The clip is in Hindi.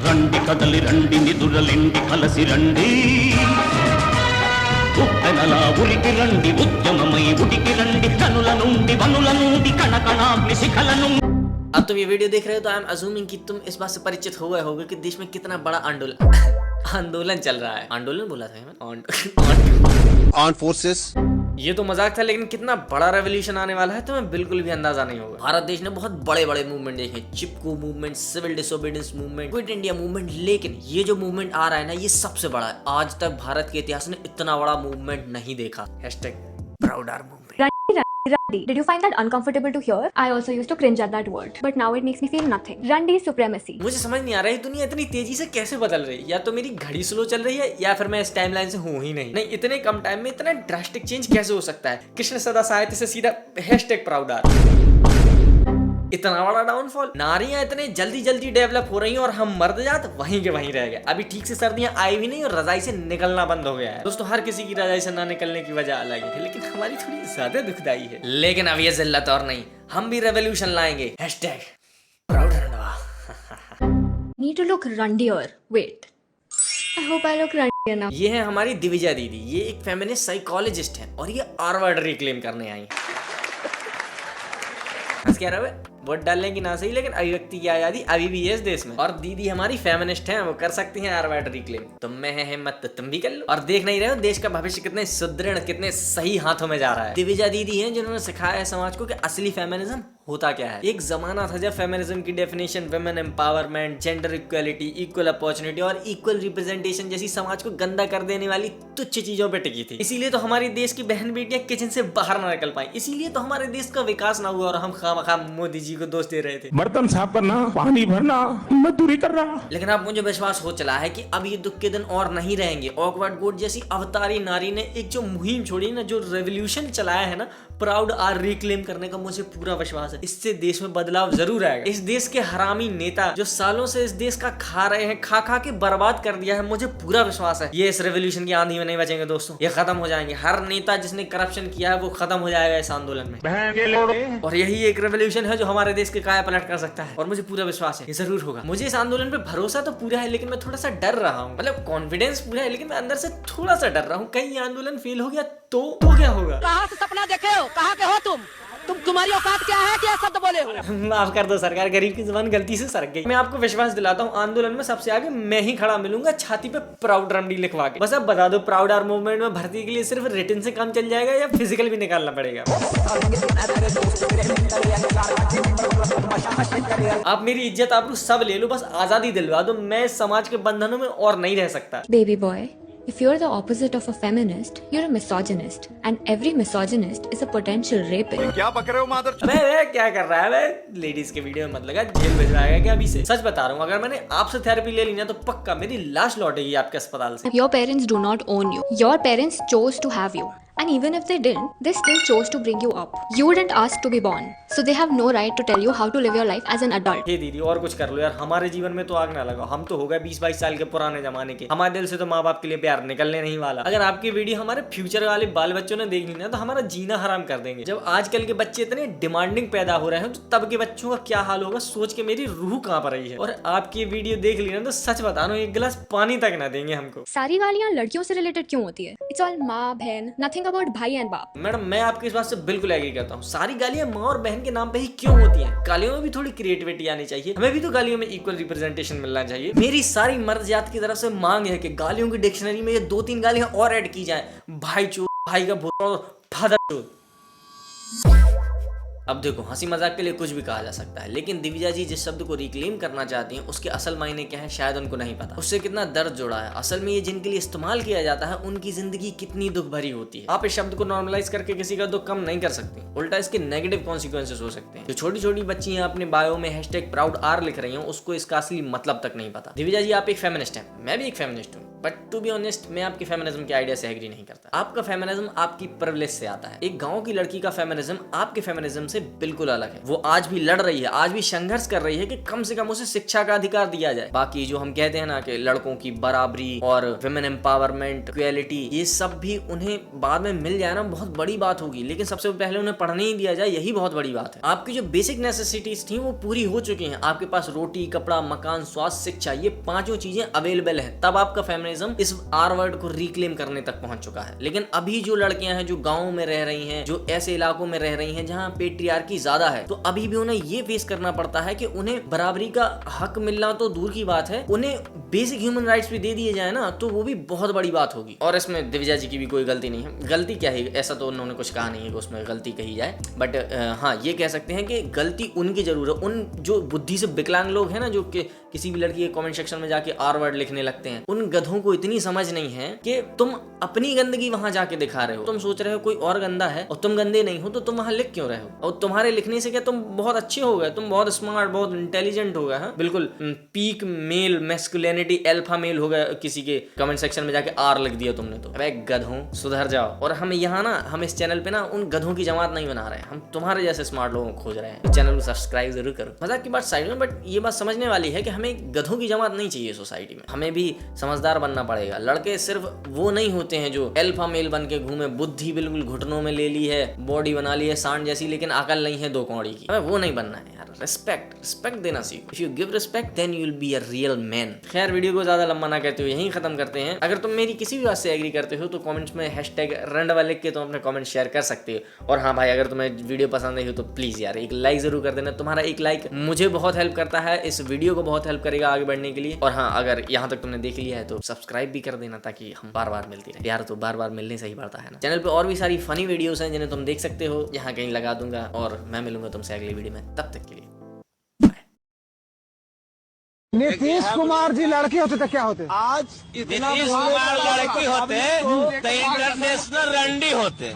రండి కదలి రండి నిదురలిండి కలసి రండి ఉప్పెనలా ఉరికి రండి ఉద్యమమై ఉడికి రండి కనుల నుండి వనుల నుండి కణకణాగ్ని శిఖల నుండి। अब तुम ये वीडियो देख रहे हो तो आई एम अज्यूमिंग कि तुम इस बात से परिचित हो गए होगे कि देश में कितना बड़ा आंदोलन चल रहा है। आंदोलन बोला था मैंने, आर्म्ड फोर्सेस। ये तो मजाक था, लेकिन कितना बड़ा रेवोल्यूशन आने वाला है तुम्हें बिल्कुल भी अंदाजा नहीं होगा। भारत देश ने बहुत बड़े बड़े मूवमेंट देखे, Chipko movement, civil disobedience movement, quit India movement, लेकिन ये जो मूवमेंट आ रहा है ना, ये सबसे बड़ा है। आज तक भारत के इतिहास में इतना बड़ा मूवमेंट नहीं देखा। #ProudR movement। Randi. Did you find that uncomfortable to hear? I also used to cringe at that word, but now it makes me feel nothing. Randi supremacy. मुझे समझ नहीं आ रहा है दुनिया इतनी तेजी से कैसे बदल रही है। या तो मेरी घड़ी स्लो चल रही है या फिर मैं इस टाइमलाइन से हूँ ही नहीं। इतने कम टाइम में इतना ड्रास्टिक चेंज कैसे हो सकता है। कृष्ण सदा साहित्य से सीधा #ProudR। इतना बड़ा डाउनफॉल। नारियां इतने जल्दी जल्दी डेवलप हो रही हैं और हम मर्द जात वहीं के वहीं रह गए। अभी ठीक से सर्दियां आई भी नहीं और रजाई से निकलना बंद हो गया है। दोस्तों, हर किसी की रजाई से ना निकलने की वजह अलग है, लेकिन हमारी थोड़ी ज्यादा दुखदाई है। लेकिन अब ये जिल्लत और नहीं, हम भी रेवोल्यूशन लाएंगे। #ProudR। Need to look rundier. Wait. I hope I look rundier now. ये है हमारी दिविजा दीदी। ये एक फेमिनिस्ट साइकोलॉजिस्ट है और ये R-वर्ड रिक्लेम करने आई। कह रहा है वोट डालने की ना सही, लेकिन अभिव्यक्ति की आजादी अभी भी है इस देश में। और दीदी हमारी फेमिनिस्ट हैं, वो कर सकती हैं R-वर्ड रिक्लेम। तुम में है हिम्मत तो तुम भी कर लो। और देख नहीं रहे हो देश का भविष्य कितने सुदृढ़, कितने सही हाथों में जा रहा है। दिविजा दीदी हैं जिन्होंने सिखाया है समाज को कि असली फेमिनिज्म होता क्या है। एक जमाना था जब फेमिनिज्म की definition women empowerment, gender equality, equal opportunity और इक्वल रिप्रेजेंटेशन जैसी समाज को गंदा कर देने वाली तुच्छ चीजों पे टिकी थी। इसीलिए तो हमारे देश की बहन बेटियां किचन से बाहर ना निकल पाई। इसीलिए तो हमारे देश का विकास ना हुआ और हम खामखा मोदी जी को दोष दे रहे थे। बर्तन साफ करना, पानी भरना, मजदूरी करना। लेकिन अब मुझे विश्वास हो चला है कि अब ये दुख के दिन और नहीं रहेंगे। ऑकवर्ड गोड जैसी अवतारी नारी ने एक जो मुहिम छोड़ी ना, जो रेवोल्यूशन चलाया है ना, #ProudR रिक्लेम करने का, मुझे पूरा विश्वास है इससे देश में बदलाव जरूर आएगा। इस देश के हरामी नेता जो सालों से इस देश का खा रहे हैं, खा खा के बर्बाद कर दिया है, मुझे पूरा विश्वास है ये इस रेवोल्यूशन की आंधी में नहीं बचेंगे दोस्तों। ये खत्म हो जाएंगे। हर नेता जिसने करप्शन किया है वो खत्म हो जाएगा इस आंदोलन में। और यही एक रेवोल्यूशन है जो हमारे देश के काया पलट कर सकता है। और मुझे पूरा विश्वास है ये जरूर होगा। मुझे इस आंदोलन पे भरोसा तो पूरा है, लेकिन मैं थोड़ा सा डर रहा हूँ। मतलब कॉन्फिडेंस पूरा है, लेकिन मैं अंदर से थोड़ा सा डर रहा हूँ। कहीं ये आंदोलन फेल हो गया तो क्या होगा। कहाँ से सपना देखे हो, कहाँ के हो तुम तुम्हारी औकात क्या है कि शब्द बोले हो। माफ कर दो सरकार, गरीब की जुबान गलती से सरक गई। मैं आपको विश्वास दिलाता हूँ आंदोलन में सबसे आगे मैं ही खड़ा मिलूंगा, छाती पे प्राउड रमडी लिखवा के। बस अब बता दो #ProudR मूवमेंट में भर्ती के लिए सिर्फ रिटन से काम चल जाएगा या फिजिकल भी निकालना पड़ेगा। आप मेरी इज्जत आबरू सब ले लो, बस आजादी दिलवा दो। मैं समाज के बंधनों में और नहीं रह सकता। Baby boy. If you're the opposite of a feminist, you're a misogynist, and every misogynist is a potential rapist. क्या पक रहे हो मादर? मैं क्या कर रहा है मैं लेडीज के वीडियो में मत लगा, जेल भिजवाएगा क्या अभी से। सच बता रहा हूँ, अगर मैंने आपसे थेरेपी ले ली ना तो पक्का मेरी लाश लौटेगी आपके अस्पताल से। Your parents do not own you. Your parents chose to have you. And even if they didn't, they still chose to bring you up. You didn't ask to be born. So they have no right to tell you how to live your life as an adult. हे दीदी और कुछ कर लो यार, हमारे जीवन में तो आग ना लगाओ। हम तो हो गए 20-22 साल के पुराने जमाने के। हमारे दिल से तो माँ बाप के लिए प्यार निकलने नहीं वाला। अगर आपकी वीडियो हमारे फ्यूचर वाले बाल बच्चों ने देख ली ना तो हमारा जीना हराम कर देंगे। जब आजकल के बच्चे इतने डिमांडिंग पैदा हो रहे हैं तो तब के बच्चों का क्या हाल होगा सोच के मेरी रूह कांप रही है। और आपकी वीडियो देख ली ना तो सच बता रहा हूँ, एक गिलास पानी तक ना देंगे हमको। सारी गालियाँ लड़कियों से रिलेटेड क्यों होती है? It's all माँ बहन, nothing about भाई एंड बाप। मैडम मैं आपकी इस बात से बिल्कुल एग्री करता हूँ। सारी गालियां माँ और बहन के नाम पे ही क्यों होती हैं? गालियों में भी थोड़ी क्रिएटिविटी आनी चाहिए। हमें भी तो गालियों में इक्वल रिप्रेजेंटेशन मिलना चाहिए। मेरी सारी मर्द जात की तरफ से मांग है कि गालियों की डिक्शनरी में ये 2-3 गालियां और ऐड की जाए। भाई चोद, भाई का भूत, फादर चोद। अब देखो हंसी मजाक के लिए कुछ भी कहा जा सकता है, लेकिन दिविजा जी जिस शब्द को रिक्लेम करना चाहती हैं उसके असल मायने क्या है शायद उनको नहीं पता। उससे कितना दर्द जुड़ा है। असल में ये जिनके लिए इस्तेमाल किया जाता है उनकी जिंदगी कितनी दुख भरी होती है। आप इस शब्द को नॉर्मलाइज करके किसी का दुख कम नहीं कर सकते, उल्टा इसके नेगेटिव कॉन्सिक्वेंसेस हो सकते हैं। जो छोटी छोटी बच्चियां अपने बायो में #ProudR लिख रही हैं उसको इसका असली मतलब तक नहीं पता। दिविजा जी आप एक फेमिनिस्ट हैं, मैं भी एक फेमिनिस्ट हूँ। बट टू बी ऑनेस्ट मैं आपके फेमिनिज्म के आइडिया से एग्री नहीं करता। आपका फेमिनिज्म आपकी प्रिविलेज से आता है। एक गांव की लड़की का फेमिनिज्म आपके फेमिनिज्म से बिल्कुल अलग है। वो आज भी लड़ रही है, आज भी संघर्ष कर रही है कि कम से कम उसे शिक्षा का अधिकार दिया जाए। बाकी जो हम कहते हैं ना कि लड़कों की बराबरी और विमेन एम्पावरमेंट, इक्वालिटी, ये सब भी उन्हें बाद में मिल जाए ना बहुत बड़ी बात होगी, लेकिन सबसे पहले उन्हें पढ़ने ही दिया जाए, यही बहुत बड़ी बात है। आपकी जो बेसिक नेसेसिटीज थी वो पूरी हो चुकी हैं। आपके पास रोटी, कपड़ा, मकान, स्वास्थ्य, शिक्षा, ये पांचों चीजें अवेलेबल है। तब आपका फेमिनिज्म इस आर वर्ड को रिक्लेम करने तक पहुंच चुका है। लेकिन अभी जो लड़कियां हैं जो गाँव में रह रही हैं, जो ऐसे इलाकों में रह रही हैं जहाँ पेट्रियार्की ज्यादा है, तो अभी भी उन्हें ये फेस करना पड़ता है कि उन्हें बराबरी का हक मिलना तो दूर की बात है, उन्हें बेसिक ह्यूमन राइट्स भी दे दिए जाए ना तो वो भी बहुत बड़ी बात होगी। और इसमें दिव्या जी की भी कोई गलती नहीं है। गलती क्या है, ऐसा तो उन्होंने कुछ कहा नहीं है कि उसमें गलती कही जाए, बट हाँ ये कह सकते हैं कि गलती उनकी जरूर है। उन जो बुद्धि से विकलांग लोग हैं ना, जो किसी भी लड़की के कमेंट सेक्शन में जाके आर वर्ड लिखने लगते हैं, उन गधों को इतनी समझ नहीं है कि तुम अपनी गंदगी वहां जाके दिखा रहे हो। तुम सोच रहे हो कोई और गंदा है और तुम गंदे नहीं हो, तो तुम वहां लिख क्यों रहे हो? और तुम्हारे लिखने से क्या तुम बहुत अच्छे हो गए, तुम बहुत स्मार्ट, बहुत इंटेलिजेंट हो गए, हाँ बिल्कुल peak male masculinity alpha male हो गया, किसी के कमेंट सेक्शन में जाके आर लिख दिया तुमने तो। अबे गधों सुधर जाओ। और हम यहाँ ना, हम इस चैनल पे ना उन गधों की जमात नहीं बना रहे हैं, हम तुम्हारे जैसे स्मार्ट लोगों को खोज रहे हैं। चैनल को सब्सक्राइब जरूर करो। मजाक की बात साइड में, बट ये बात समझने वाली है कि हमें गधों की जमात नहीं चाहिए सोसाइटी में। हमें भी समझदार बनना पड़ेगा। लड़के सिर्फ वो नहीं होते हैं जो अल्फा मेल बन के घूमे, बुद्धि बिल्कुल घुटनों में ले ली है, बॉडी बना ली है सांड जैसी, लेकिन अकल नहीं है दो कौड़ी की। हमें वो नहीं बनना है यार। रिस्पेक्ट देना सीखो। If you give respect then you will be a real man. खैर वीडियो को ज्यादा लंबा ना करते हुए यहीं खत्म करते हैं। अगर तुम मेरी किसी भी बात से एग्री करते हो तो कमेंट्स में #रंडवा लिख के तुम अपने कमेंट शेयर कर सकते हो। और हाँ भाई, अगर तुम्हें वीडियो पसंद आई हो तो प्लीज यार एक लाइक जरूर कर देना। तुम्हारा एक लाइक मुझे बहुत हेल्प करता है, इस वीडियो को बहुत हेल्प करेगा आगे बढ़ने के लिए। और हाँ, अगर यहाँ तक तुमने देख लिया है तो सब्सक्राइब भी कर देना ताकि हम बार बार मिलते रहे। यार तो बार बार मिलने से ही बढ़ता है ना। चैनल पे और भी सारी फनी वीडियोस हैं जिन्हें तुम देख सकते हो, यहाँ कहीं लगा दूंगा। और मैं मिलूंगा तुमसे अगली वीडियो में, तब तक के लिए नीतीश कुमार जी लड़के होते तो क्या होते? आज नीतीश कुमार लड़की होते तो इंटरनेशनल रंडी होते।